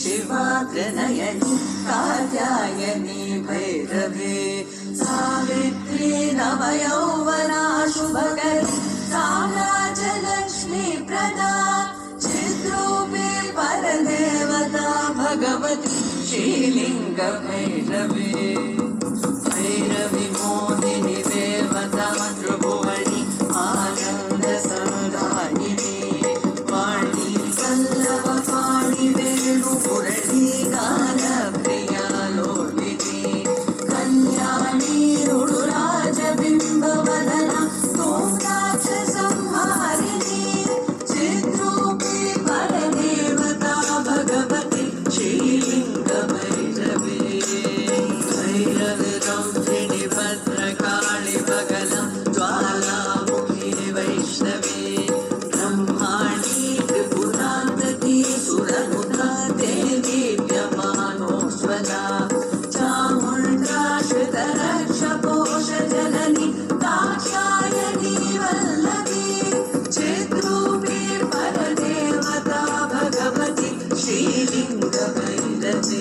शिवा त्रिनयनी कात्यायनी भैरवी सावित्री नवयौवना शुभकरी साम्राज्यलक्ष्मी प्रदा चिद्रूपी परदेवता भगवती श्रीलिंग भैरवी भैरवी मोदिनी देवता त्रिभुवनी आनंद संदायिनी वाणी सल्लभ पाणि वेणु मुरली गान प्रिया लोलिनी कल्याणी रुडुराज बिंब वदना सोमनाथ संहारिणी चिद्रूपी परदेवता भगवती श्रीलिंग भैरवी भैरवी रौद्रिणी भद्रकाळि बगला ज्वालामुखी वैष्णवी ब्रह्माणी त्रिपुरान्तकी सुरनुता देवी व्यमानोज्ज्वला चामुण्डा श्रितरक्षपोषजननी दाक्षायणी वल्लभी चिद्रूपी परदेवता भगवती श्रीलिंग भैरवी